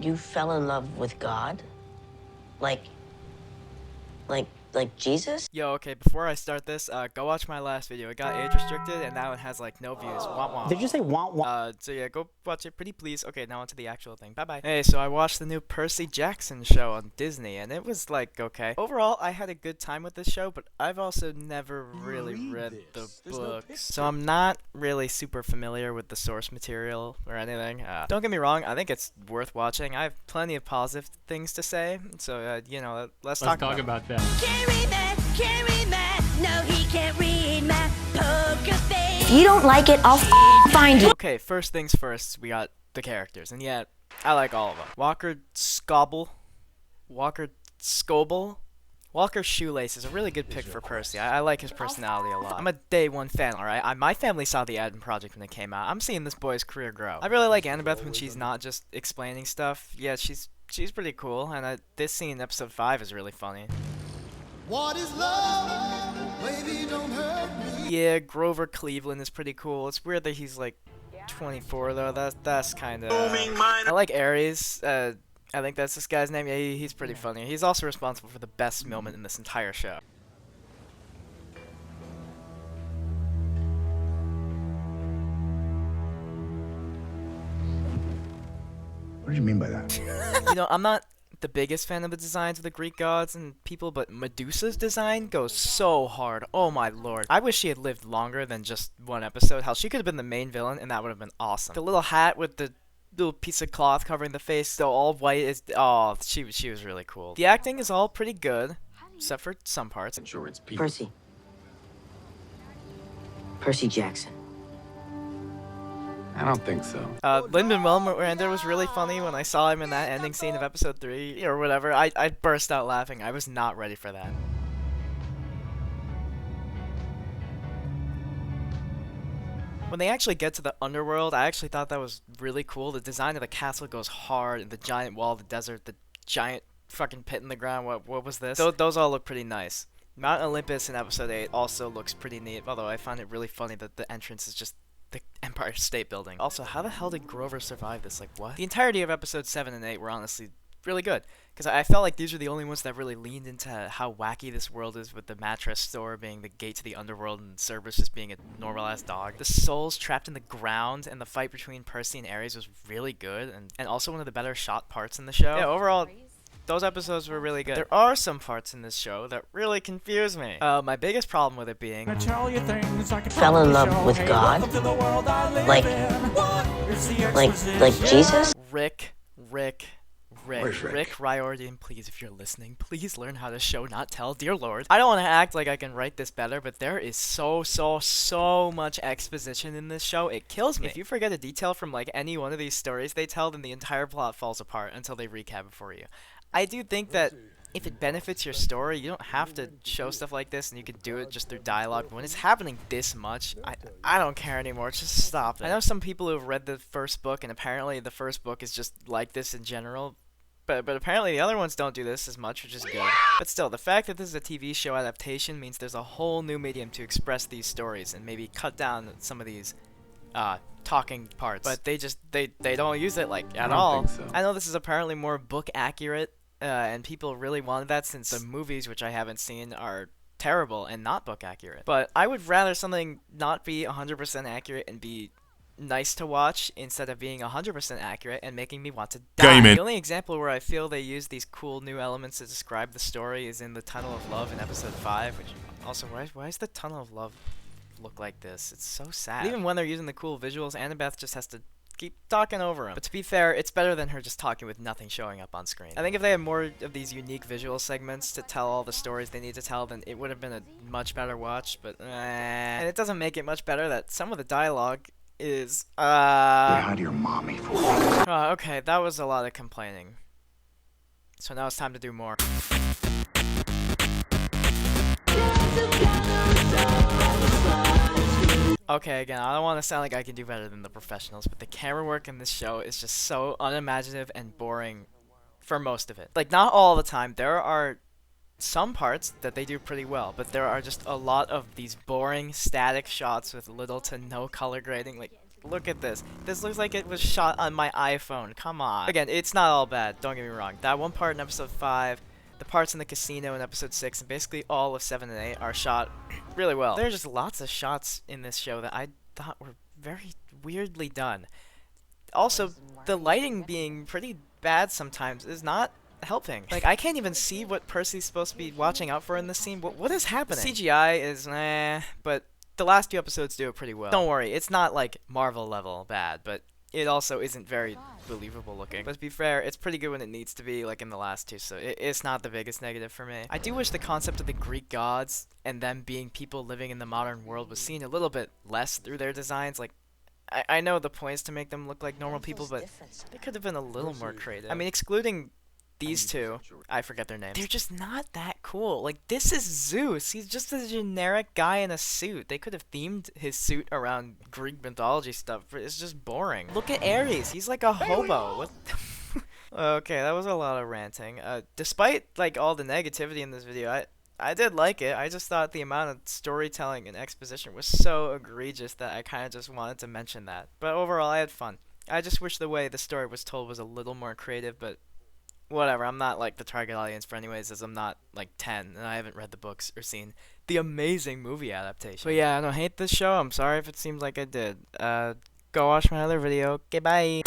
You fell in love with God? Like, like, like Jesus? Yo, okay, before I start this, go watch my last video. It got age restricted, and now it has, like, no views. Womp womp. Did you say want? So yeah, go watch it, pretty please. Okay, now on to the actual thing. Bye-bye. Hey, so I watched the new Percy Jackson show on Disney, and it was, like, okay. Overall, I had a good time with this show, but I've also never really read the books. So I'm not really super familiar with the source material or anything. Don't get me wrong, I think it's worth watching. I have plenty of positive things to say, so, you know, let's talk about that. Can't read that, no he can't read my poker face. If you don't like it, I'll find you. Okay, first things first, we got the characters, and yeah, I like all of them. WalkerScobell, Walker Shoelace is a really good pick for Percy. I like his personality a lot. I'm a day one fan, alright? My family saw the Adam Project when it came out. I'm seeing this boy's career grow. I really like Annabeth when she's not just explaining stuff. Yeah, she's pretty cool, and this scene in episode 5 is really funny. What is love? Baby, don't hurt me. Yeah, Grover Cleveland is pretty cool. It's weird that he's like 24 though. That's kind of. I like Ares. I think that's this guy's name. Yeah, he's pretty funny. He's also responsible for the best moment in this entire show. What do you mean by that? You know, I'm not the biggest fan of the designs of the Greek gods and people, but Medusa's design goes so hard. Oh my lord. I wish she had lived longer than just one episode. Hell, she could have been the main villain, and that would have been awesome. The little hat with the little piece of cloth covering the face, so all white is. Oh, she was really cool. The acting is all pretty good, except for some parts. Sure, it's Pete. Percy Jackson. I don't think so. Lin-Manuel Miranda was really funny when I saw him in that ending scene of episode 3 or whatever. I burst out laughing. I was not ready for that. When they actually get to the underworld, I actually thought that was really cool. The design of the castle goes hard, and the giant wall of the desert, the giant fucking pit in the ground. What was this? Those all look pretty nice. Mount Olympus in episode 8 also looks pretty neat, although I find it really funny that the entrance is just the Empire State Building. Also, how the hell did Grover survive this? Like, what? The entirety of episodes 7 and 8 were honestly really good, because I felt like these were the only ones that really leaned into how wacky this world is, with the mattress store being the gate to the underworld and Cerberus just being a normal-ass dog. The souls trapped in the ground and the fight between Percy and Ares was really good, and also one of the better shot parts in the show. Yeah, overall, those episodes were really good. There are some parts in this show that really confuse me. My biggest problem with it being... Fell in love with God? Like Jesus? Rick Riordan, please, if you're listening, please learn how to show, not tell, dear lord. I don't want to act like I can write this better, but there is so much exposition in this show, it kills me. If you forget a detail from like any one of these stories they tell, then the entire plot falls apart until they recap it for you. I do think that if it benefits your story, you don't have to show stuff like this, and you can do it just through dialogue. But when it's happening this much, I don't care anymore. Just stop it. I know some people who have read the first book, and apparently the first book is just like this in general. But apparently the other ones don't do this as much, which is good. But still, the fact that this is a TV show adaptation means there's a whole new medium to express these stories, and maybe cut down some of these talking parts. But they don't use it like at all. Think so. I know this is apparently more book accurate, and people really wanted that, since the movies, which I haven't seen, are terrible and not book accurate. But I would rather something not be 100% accurate and be nice to watch, instead of being 100% accurate and making me want to die. The only example where I feel they use these cool new elements to describe the story is in the Tunnel of Love in episode 5, which also, why is the Tunnel of Love look like this? It's so sad. But even when they're using the cool visuals, Annabeth just has to keep talking over him. But to be fair, it's better than her just talking with nothing showing up on screen. I think if they had more of these unique visual segments to tell all the stories they need to tell, then it would have been a much better watch, but and it doesn't make it much better that some of the dialogue is Out your mommy for. Okay, that was a lot of complaining. So now it's time to do more. Okay, again, I don't want to sound like I can do better than the professionals, but the camera work in this show is just so unimaginative and boring for most of it. Like, not all the time. There are some parts that they do pretty well, but there are just a lot of these boring, static shots with little to no color grading. Like, look at this. This looks like it was shot on my iPhone. Come on. Again, it's not all bad. Don't get me wrong. That one part in episode 5, the parts in the casino in episode 6, and basically all of 7 and 8 are shot really well. There are just lots of shots in this show that I thought were very weirdly done. Also, the lighting being pretty bad sometimes is not helping. Like, I can't even see what Percy's supposed to be watching out for in this scene. What is happening? CGI is but the last 2 episodes do it pretty well. Don't worry, it's not like Marvel level bad, but it also isn't very believable looking. But to be fair, it's pretty good when it needs to be, like in the last 2, so it's not the biggest negative for me. I do wish the concept of the Greek gods and them being people living in the modern world was seen a little bit less through their designs. Like, I know the point is to make them look like normal people, but they could have been a little more creative. I mean, excluding these 2, I forget their names. They're just not that cool. Like, this is Zeus. He's just a generic guy in a suit. They could have themed his suit around Greek mythology stuff, but it's just boring. Look at Ares. He's like a hobo. What the Okay, that was a lot of ranting. Despite, like, all the negativity in this video, I did like it. I just thought the amount of storytelling and exposition was so egregious that I kind of just wanted to mention that. But overall, I had fun. I just wish the way the story was told was a little more creative, but whatever. I'm not like the target audience for anyways, as I'm not like 10 and I haven't read the books or seen the amazing movie adaptation. But yeah, I don't hate this show. I'm sorry if it seems like I did. Go watch my other video. Okay, bye.